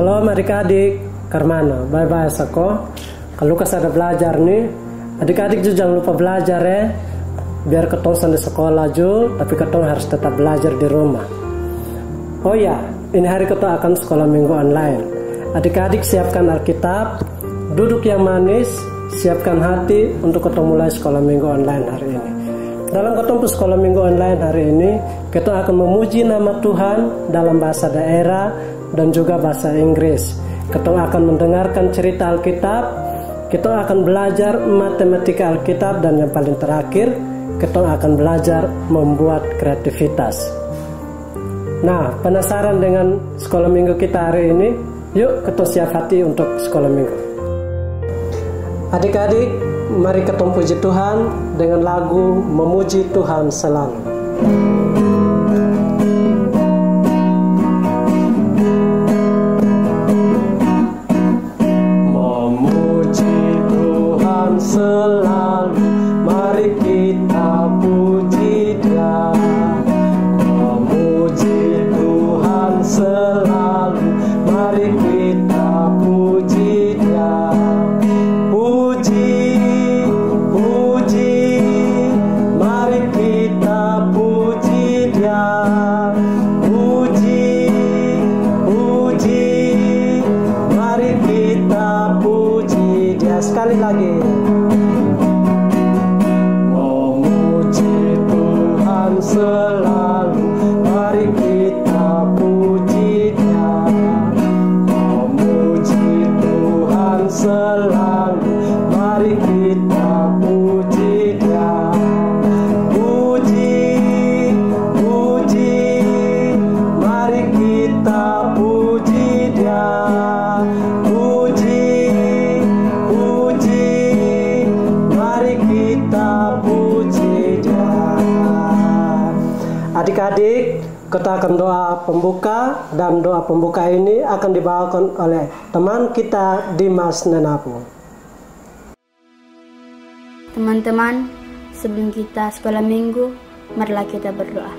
Shalom adik-adik, Karmana, bye-bye Sako. Kalau Lukas ada belajar nih, adik-adik juga jangan lupa belajar ya. Biar ketong di sekolah juga, tapi ketong harus tetap belajar di rumah. Oh ya, ini hari ketong akan sekolah minggu online. Adik-adik siapkan Alkitab, duduk yang manis, siapkan hati untuk ketong mulai sekolah minggu online hari ini. Dalam ketong sekolah minggu online hari ini, ketong akan memuji nama Tuhan dalam bahasa daerah dan juga bahasa Inggris. Ketong akan mendengarkan cerita Alkitab, ketong akan belajar matematika Alkitab, dan yang paling terakhir, ketong akan belajar membuat kreativitas. Nah, penasaran dengan sekolah minggu kita hari ini? Yuk, ketong siap hati untuk sekolah minggu. Adik-adik, mari ketong puji Tuhan dengan lagu Memuji Tuhan Selalu. Memuji Tuhan selalu, mari kita puji Dia. Memuji Tuhan selalu, mari kita puji Dia. Puji, puji, mari kita puji Dia. Puji, puji, mari kita puji Dia. Sekali lagi. Selalu, mari kita puji Dia. Memuji Tuhan selalu, mari kita puji Dia. Puji, puji, mari kita puji Dia. Puji, puji, mari kita puji Dia. Adik-adik, kita akan doa pembuka, dan doa pembuka ini akan dibawakan oleh teman kita Dimas Nenapu. Teman-teman, sebelum kita sekolah minggu, marilah kita berdoa.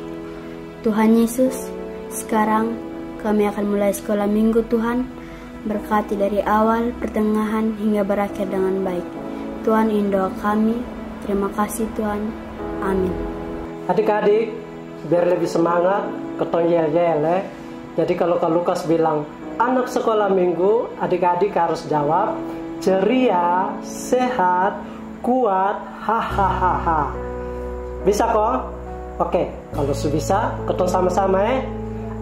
Tuhan Yesus, sekarang kami akan mulai sekolah minggu. Tuhan, berkati dari awal, pertengahan, hingga berakhir dengan baik. Tuhan, ini doa kami. Terima kasih Tuhan. Amin. Adik-adik, biar lebih semangat, ketong yel-yel ya. Jadi kalau Kak Lukas bilang anak sekolah minggu, adik-adik harus jawab ceria, sehat, kuat, hahaha. Bisa kok? Oke, kalau bisa, ketong sama-sama ya.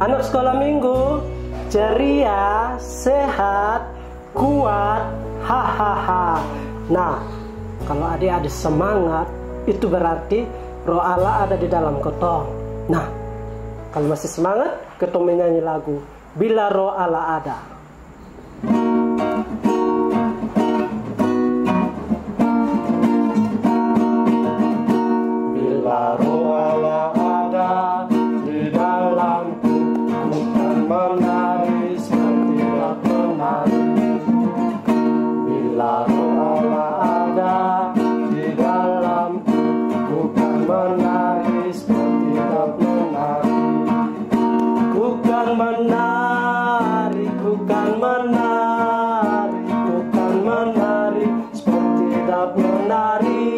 Anak sekolah minggu, ceria, sehat, kuat, hahaha. Nah, kalau adik-adik semangat, itu berarti Roh Allah ada di dalam ketong. Nah, kalau masih semangat, ketong menyanyi lagu Bila Roh Allah Ada. Bila Roh Allah ada di dalamku, bukan menari setiap menari. Bila Roh Allah ada di dalamku, bukan menari setiap menari. Bukan menari, bukan menari, bukan menari seperti dak menari.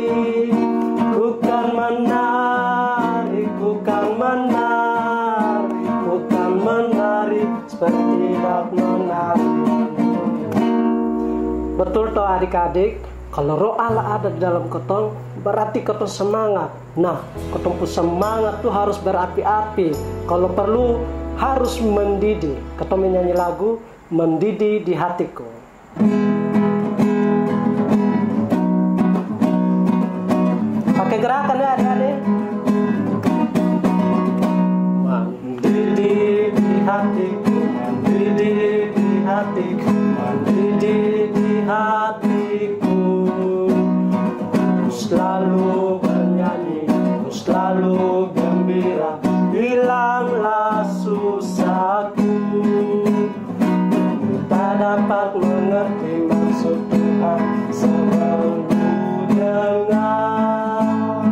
Bukan menari, bukan menari, bukan menari seperti dak menari. Betul toh adik-adik, kalau Roh Allah ada di dalam ketong, berarti ketong semangat. Nah, ketong pun semangat tuh harus berapi-api. Kalau perlu harus mendidih. Ketong menyanyi lagu Mendidih di Hatiku. Pakai gerakan ya adik-adik. Mendidih di hatiku, mendidih di hatiku, mendidih di hatiku. Ku selalu bernyanyi, ku selalu gembira, hilanglah susahku. Tak dapat mengerti maksud Tuhan sebelum ku dengar.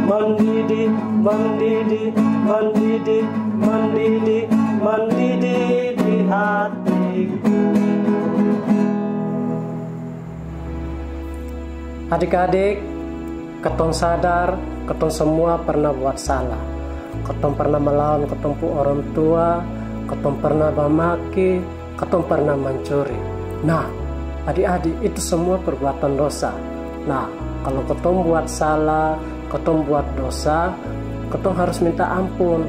Mendidih, mendidih, mendidih, mendidih, mendidih di hati. Adik-adik, ketong sadar, ketong semua pernah buat salah. Ketong pernah melawan ketong pu orang tua, ketong pernah memaki, ketong pernah mencuri. Nah, adik-adik, itu semua perbuatan dosa. Nah, kalau ketong buat salah, ketong buat dosa, ketong harus minta ampun.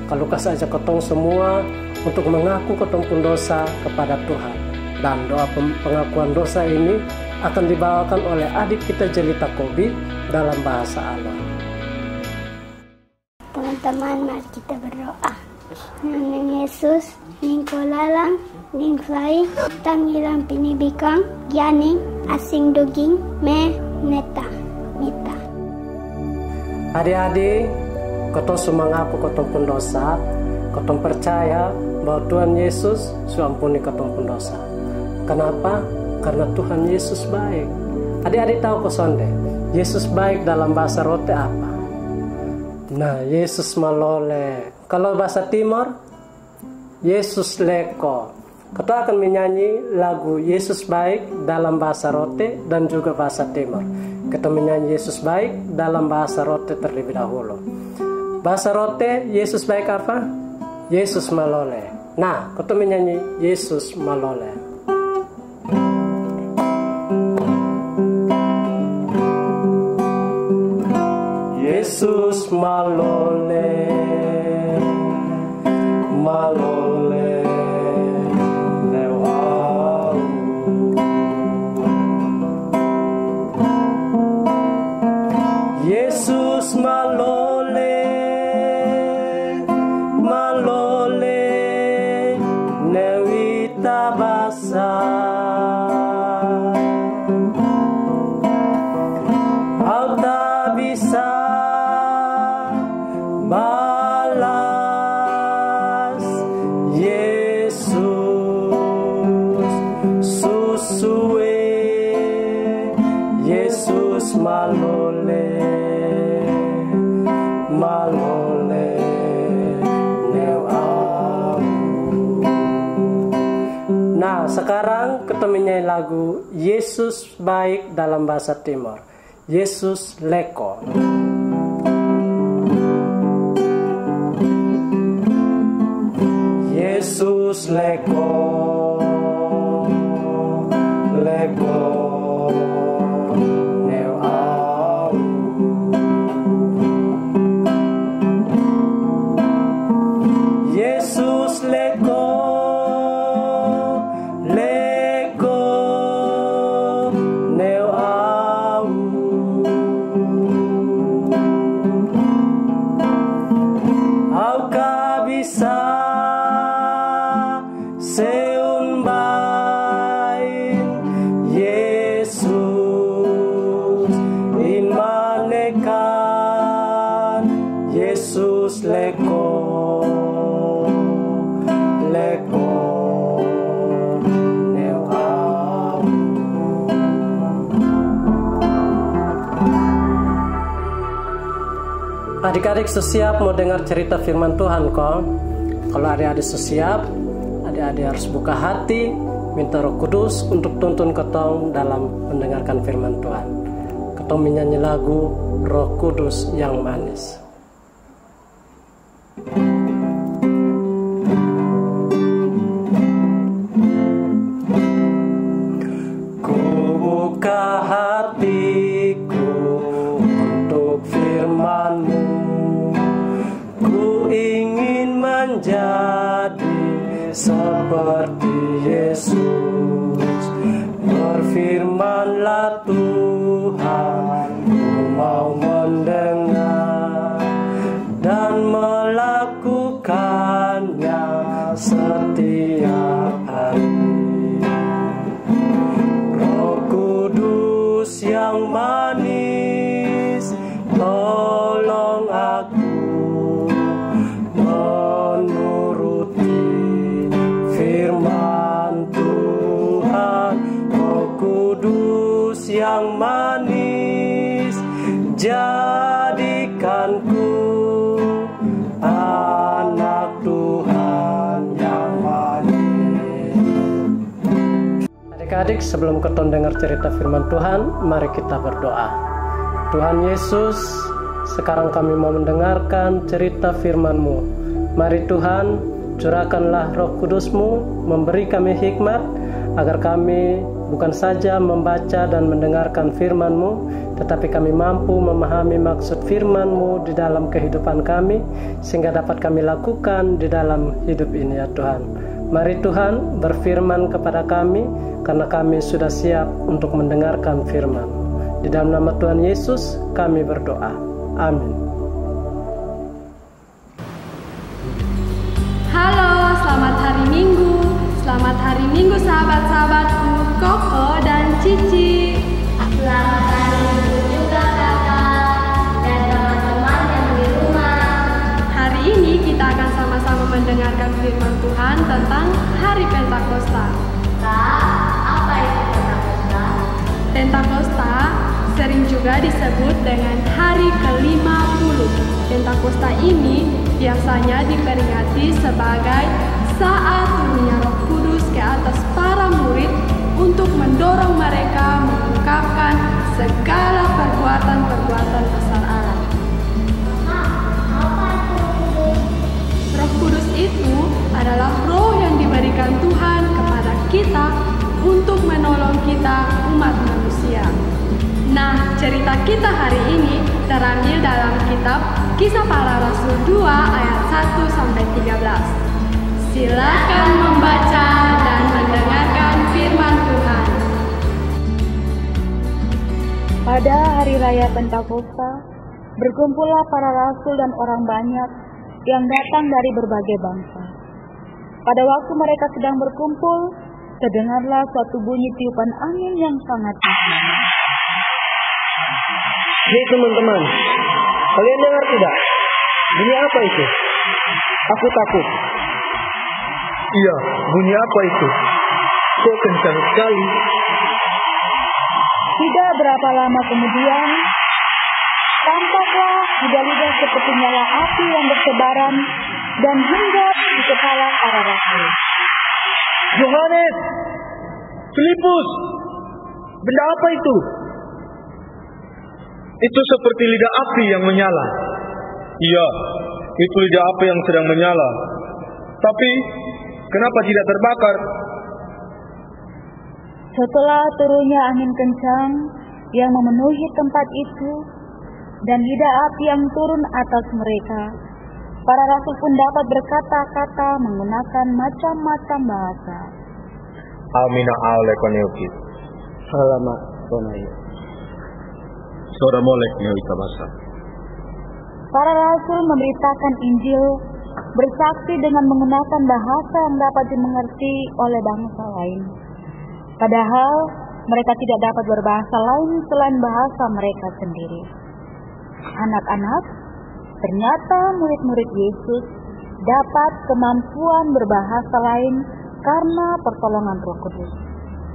Kalau kasih aja ketong semua untuk mengaku ketong pun dosa kepada Tuhan. Dan doa pengakuan dosa ini akan dibawakan oleh adik kita Jelita Kobi dalam bahasa Allah. Teman-teman, mari kita berdoa. Nang Yesus, ning kolalang, ning fly, tangilang pinibikang, yaning, asing duging, me, neta, mita. Adik-adik, ketong semangaku ketong pun dosa, ketong percaya bahwa Tuhan Yesus suampuni ketong pun dosa. Kenapa? Karena Tuhan Yesus baik. Adik-adik tahu kosonde, Yesus baik dalam bahasa rote apa? Nah, Yesus malole. Kalau bahasa Timur, Yesus leko. Kita akan menyanyi lagu Yesus baik dalam bahasa rote dan juga bahasa Timur. Kita menyanyi Yesus baik dalam bahasa rote terlebih dahulu. Bahasa rote, Yesus baik apa? Yesus malole. Nah, kita menyanyi Yesus malole. Yesus malole, malole, lewau. Yesus malole, malole, newita basa. Alta bisa balas Yesus susue Yesus malole malole newau. Nah, sekarang kita menyanyi lagu Yesus baik dalam bahasa Timur. Yesus leko. Yesus leko, leko, newau. Yesus leko, leko, newau. Au kabisa seun bain Yesus imanekan Yesus leko leko newau. Adik-adik sesiap mau dengar cerita firman Tuhan kok? Kalau adik-adik sesiap, adik-adik harus buka hati, minta Roh Kudus untuk tuntun ketong dalam mendengarkan firman Tuhan. Ketong menyanyi lagu Roh Kudus yang manis. Ku buka hatiku untuk firman-Mu, ku ingin menjadi seperti Yesus. Berfirmanlah Tuhan, ku mau mendengar dan melakukannya setiap hari. Roh Kudus yang manis, tolong aku menuruti firman Tuhan. Roh Kudus yang manis, jadikanku anak Tuhan yang manis. Adik-adik, sebelum ketemu dengar cerita firman Tuhan, mari kita berdoa. Tuhan Yesus, sekarang kami mau mendengarkan cerita firman-Mu. Mari Tuhan, curahkanlah Roh Kudus-Mu, memberi kami hikmat, agar kami bukan saja membaca dan mendengarkan firman-Mu, tetapi kami mampu memahami maksud firman-Mu di dalam kehidupan kami, sehingga dapat kami lakukan di dalam hidup ini ya Tuhan. Mari Tuhan berfirman kepada kami, karena kami sudah siap untuk mendengarkan firman. Di dalam nama Tuhan Yesus kami berdoa. Amin. Halo, selamat hari Minggu. Selamat hari Minggu sahabat-sahabatku, Koko dan Cici. Selamat hari Minggu juga kakak dan teman-teman yang di rumah. Hari ini kita akan sama-sama mendengarkan firman Tuhan tentang Hari Pentakosta. Kak, apa itu Pentakosta? Pentakosta sering juga disebut dengan Hari ke-50. Pentakosta ini biasanya diperingati sebagai saat turunnya Roh Kudus ke atas para murid untuk mendorong mereka mengungkapkan segala perbuatan-perbuatan besar Allah. Roh Kudus itu adalah roh yang diberikan Tuhan kepada kita untuk menolong kita umat manusia. Nah, cerita kita hari ini terambil dalam kitab Kisah Para Rasul 2 ayat 1-13. Silakan membaca dan mendengarkan firman Tuhan. Pada hari raya Pentakosta, berkumpullah para rasul dan orang banyak yang datang dari berbagai bangsa. Pada waktu mereka sedang berkumpul, terdengarlah suatu bunyi tiupan angin yang sangat tinggi. Hei teman-teman, kalian dengar tidak? Bunyi apa itu? Aku takut. Iya, bunyi apa itu? Kok kencang sekali? Tidak berapa lama kemudian, tampaklah lidah-lidah seperti nyala api yang bertebaran dan hinggap di kepala para rasul. Yohanes! Filipus! Benda apa itu? Itu seperti lidah api yang menyala. Iya, itu lidah api yang sedang menyala. Tapi, kenapa tidak terbakar? Setelah turunnya angin kencang yang memenuhi tempat itu, dan lidah api yang turun atas mereka, para rasul pun dapat berkata-kata menggunakan macam-macam bahasa. Amina aule koneukit. Salamat konayo. Sora molek neoika basa. Para rasul memberitakan Injil, bersaksi dengan menggunakan bahasa yang dapat dimengerti oleh bangsa lain. Padahal mereka tidak dapat berbahasa lain selain bahasa mereka sendiri. Anak-anak, ternyata murid-murid Yesus dapat kemampuan berbahasa lain karena pertolongan Roh Kudus,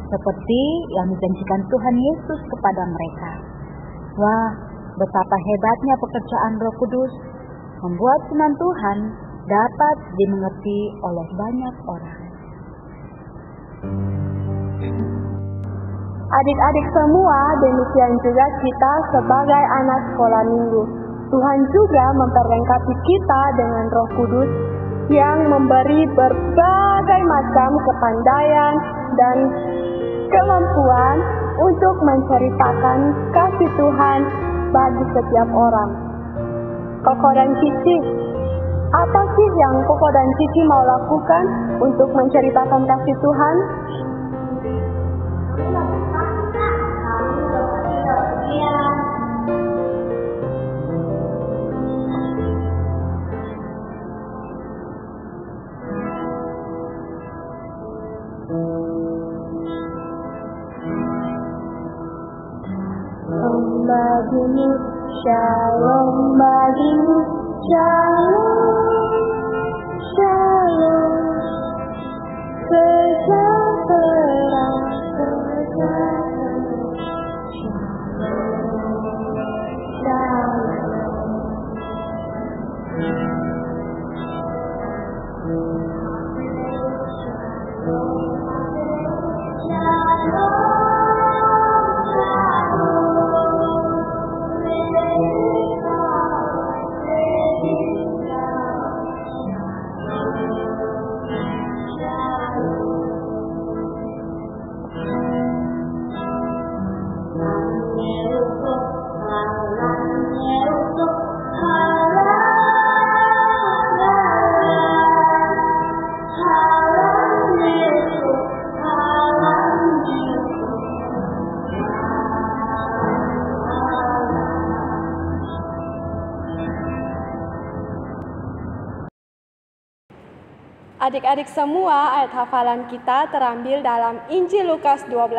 seperti yang dijanjikan Tuhan Yesus kepada mereka. Wah, betapa hebatnya pekerjaan Roh Kudus membuat firman Tuhan dapat dimengerti oleh banyak orang. Adik-adik semua, demikian juga kita sebagai anak sekolah minggu. Tuhan juga memperlengkapi kita dengan Roh Kudus yang memberi berbagai macam kepandaian dan kemampuan untuk menceritakan kasih Tuhan bagi setiap orang. Koko dan Cici, apa sih yang Koko dan Cici mau lakukan untuk menceritakan kasih Tuhan? Bagimu, shalom bagimu, shalom, shalom, sejahtera, shalom, shalom. Adik-adik semua, ayat hafalan kita terambil dalam Injil Lukas 12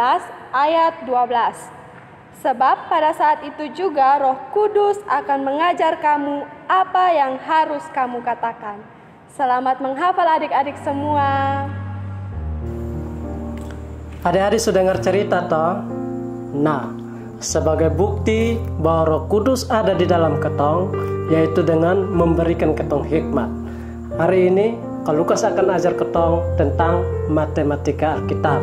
ayat 12. Sebab pada saat itu juga Roh Kudus akan mengajar kamu apa yang harus kamu katakan. Selamat menghafal adik-adik semua. Adik-adik sudah dengar cerita toh? Nah, sebagai bukti bahwa Roh Kudus ada di dalam ketong, yaitu dengan memberikan ketong hikmat. Hari ini, Kak Lukas akan ajar ketong tentang matematika Alkitab.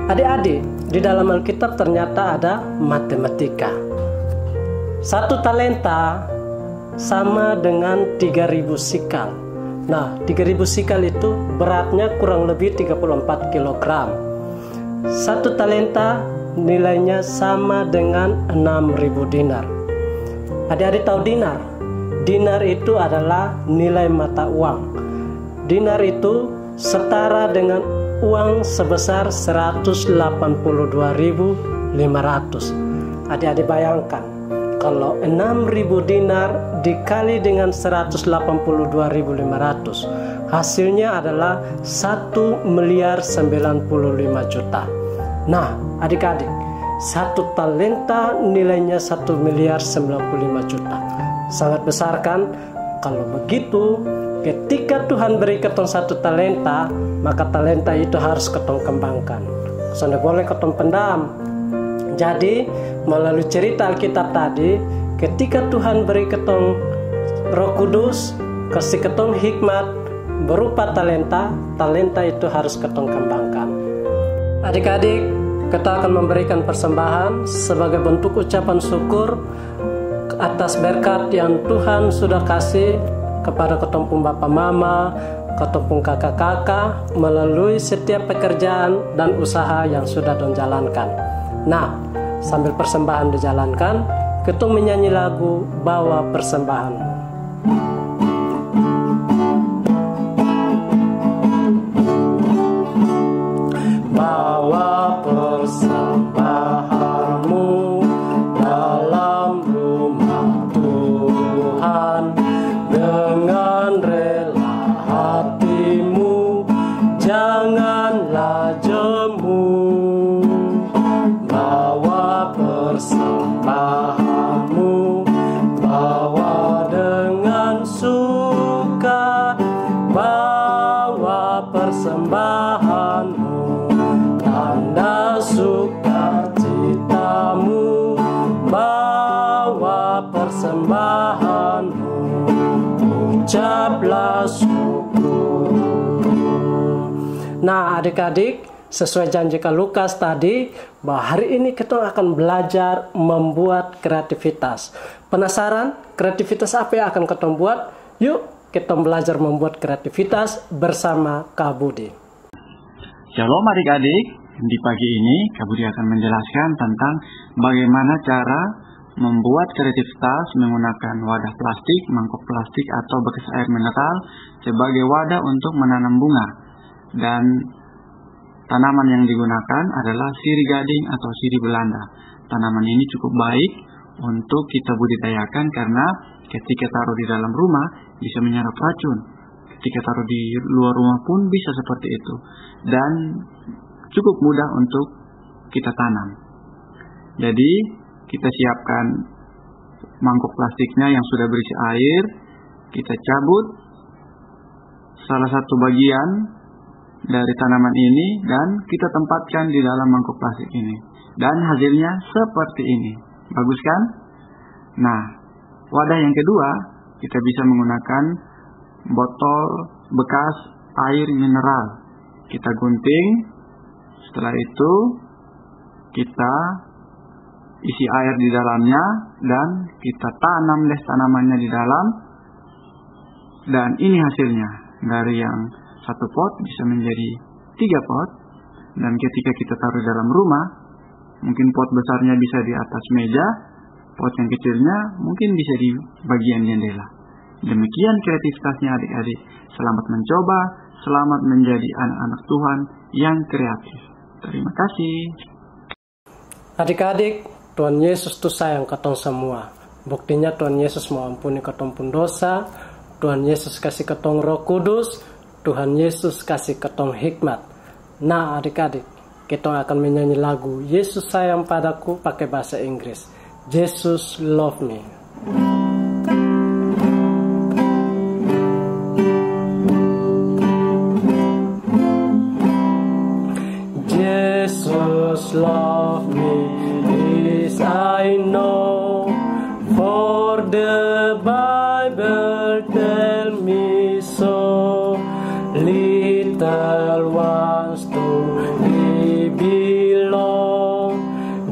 Adik-adik, di dalam Alkitab ternyata ada matematika. 1 talenta sama dengan 3.000 sikal. Nah, 3.000 sikal itu beratnya kurang lebih 34 kg. 1 talenta nilainya sama dengan 6.000 dinar. Adik-adik tahu dinar? Dinar itu adalah nilai mata uang. Dinar itu setara dengan uang sebesar 182.500. Adik-adik bayangkan, kalau 6.000 dinar dikali dengan 182.500, hasilnya adalah 1.095 juta. Nah, adik-adik, 1 talenta nilainya 1.095 juta. Sangat besar kan? Kalau begitu, ketika Tuhan beri ketong 1 talenta, maka talenta itu harus ketong kembangkan. Soalnya boleh ketong pendam. Jadi, melalui cerita Alkitab tadi, ketika Tuhan beri ketong Roh Kudus, kasih ketong hikmat berupa talenta, talenta itu harus ketong kembangkan. Adik-adik, kita akan memberikan persembahan sebagai bentuk ucapan syukur atas berkat yang Tuhan sudah kasih kepada ketong pun bapa mama, ketong pun kakak-kakak melalui setiap pekerjaan dan usaha yang sudah dong jalankan. Nah, sambil persembahan dijalankan, ketong menyanyi lagu Bawa Persembahan. Bawa persembahanmu dalam rumah Tuhan dengan rela hatimu, janganlah jemu. Bawa persembahanmu, bawa dengan suka, bawa persembahanmu, tanda sukacitamu, bawa persembahanmu, ucaplah syukur. Nah, adik-adik, sesuai janji Kak Lukas tadi, bahwa hari ini kita akan belajar membuat kreativitas. Penasaran kreativitas apa yang akan kita buat? Yuk, kita belajar membuat kreativitas bersama Kak Budi. Shalom adik-adik, di pagi ini Kak Budi akan menjelaskan tentang bagaimana cara membuat kreativitas menggunakan wadah plastik, mangkok plastik atau bekas air mineral sebagai wadah untuk menanam bunga. Dan tanaman yang digunakan adalah sirih gading atau sirih Belanda. Tanaman ini cukup baik untuk kita budidayakan karena ketika taruh di dalam rumah bisa menyerap racun. Ketika taruh di luar rumah pun bisa seperti itu. Dan cukup mudah untuk kita tanam. Jadi kita siapkan mangkok plastiknya yang sudah berisi air. Kita cabut salah satu bagian dari tanaman ini dan kita tempatkan di dalam mangkok plastik ini. Dan hasilnya seperti ini. Bagus kan? Nah, wadah yang kedua, kita bisa menggunakan botol bekas air mineral. Kita gunting. Setelah itu, kita isi air di dalamnya dan kita tanam deh tanamannya di dalam. Dan ini hasilnya. Dari yang 1 pot bisa menjadi 3 pot. Dan ketika kita taruh dalam rumah, mungkin pot besarnya bisa di atas meja, pot yang kecilnya mungkin bisa di bagian jendela. Demikian kreativitasnya adik-adik. Selamat mencoba, selamat menjadi anak-anak Tuhan yang kreatif. Terima kasih. Adik-adik, Tuhan Yesus tuh sayang ketong semua. Buktinya Tuhan Yesus mau ampuni ketong pun dosa. Tuhan Yesus kasih ketong Roh Kudus. Tuhan Yesus kasih ketong hikmat. Nah adik-adik, kita akan menyanyi lagu Yesus sayang padaku pakai bahasa Inggris. Jesus love me. Jesus love me, this I know, for the Bible tell me so. Little ones to He belong,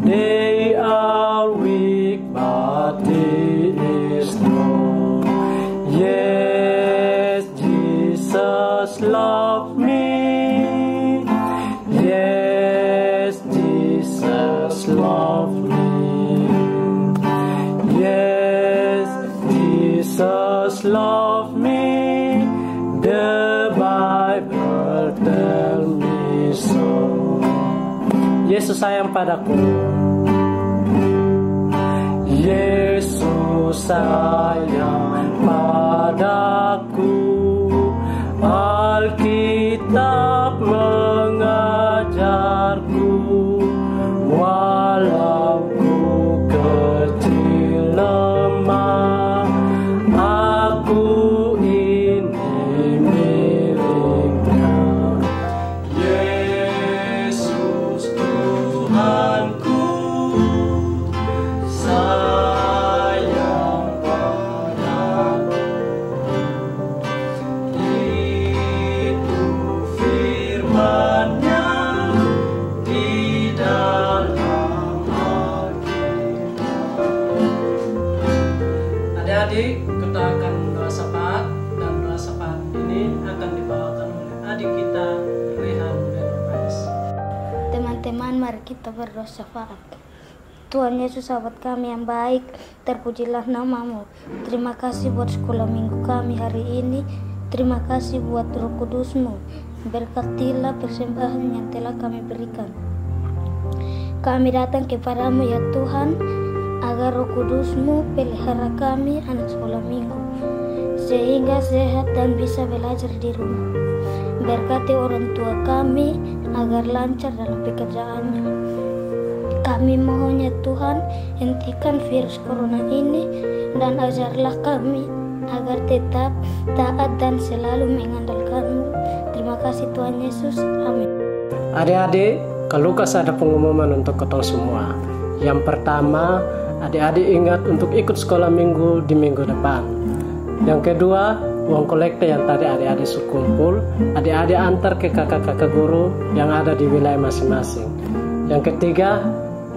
they are weak but He is strong. Yes, Jesus love me. Yes, Jesus love me. Yes, Jesus love me. The Bible tell me so. Yesus sayang padaku. Yesus sayang padaku. Alkitab mengajarku, walau ku kecil lemah, aku ini miliknya. Yesus Tuhanku, sayang padaku. Itu firman-Nya di dalam Alkitab. Adik-adik, kita akan doa syafaat, dan doa syafaat ini akan dibawakan oleh adik kita Rehan Benobais. Teman-teman, mari kita berdoa syafaat. Tuhan Yesus, sahabat kami yang baik, terpujilah nama-Mu. Terima kasih buat sekolah minggu kami hari ini. Terima kasih buat Roh Kudus-Mu. Berkatilah persembahan yang telah kami berikan. Kami datang kepadamu ya Tuhan, agar Roh Kudus-Mu pelihara kami anak sekolah minggu, sehingga sehat dan bisa belajar di rumah. Berkati orang tua kami agar lancar dalam pekerjaannya. Kami mohon ya Tuhan, hentikan virus corona ini dan ajarlah kami agar tetap taat dan selalu mengandalkan-Mu. Terima kasih Tuhan Yesus. Amin. Adik-adik, Kak Lukas ada pengumuman untuk ketong semua. Yang pertama, adik-adik ingat untuk ikut sekolah minggu di minggu depan. Yang kedua, uang kolekte yang tadi adik-adik kumpul, adik-adik antar ke kakak-kakak guru yang ada di wilayah masing-masing. Yang ketiga,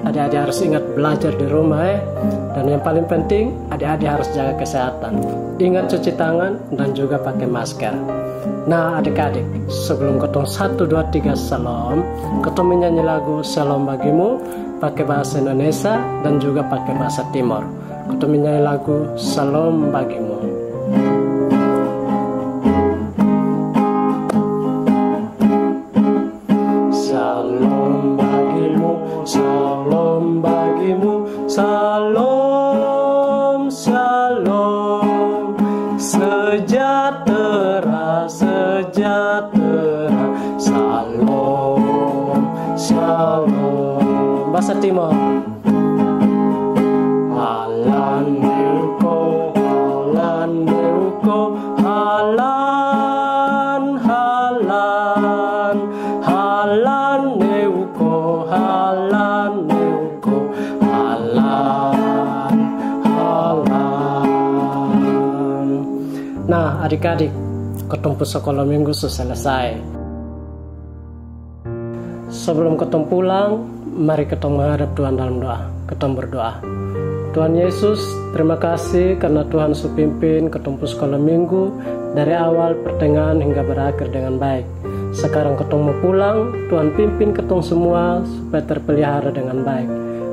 adik-adik harus ingat belajar di rumah ya. Dan yang paling penting, adik-adik harus jaga kesehatan. Ingat cuci tangan dan juga pakai masker. Nah adik-adik, sebelum ketong 1, 2, 3 salam, ketong menyanyi lagu Salam Bagimu pakai bahasa Indonesia dan juga pakai bahasa Timor. Ketong menyanyi lagu Salam Bagimu. Salam bagimu, salam bagimu, salam, salam, sejahtera, sejahtera, salam, salam. Bahasa Timor. Halan neuko, halan neuko, halan, halan, halan neuko, halan neuko, halan, halan. Nah adik-adik, ketemu sekolah minggu selesai. Sebelum ketemu pulang, mari ketemu menghadap Tuhan dalam doa. Ketemu berdoa. Tuhan Yesus, terima kasih karena Tuhan pimpin ketemu sekolah minggu dari awal, pertengahan hingga berakhir dengan baik. Sekarang ketemu pulang, Tuhan pimpin ketemu semua supaya terpelihara dengan baik.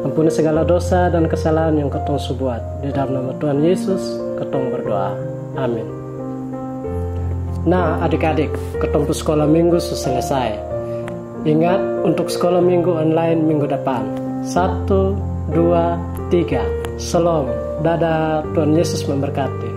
Ampuni segala dosa dan kesalahan yang ketemu buat. Di dalam nama Tuhan Yesus, ketemu berdoa. Amin. Nah adik-adik, ketemu sekolah minggu selesai. Ingat untuk sekolah minggu online minggu depan. 1, 2, 3. Shalom. Dadah. Tuhan Yesus memberkati.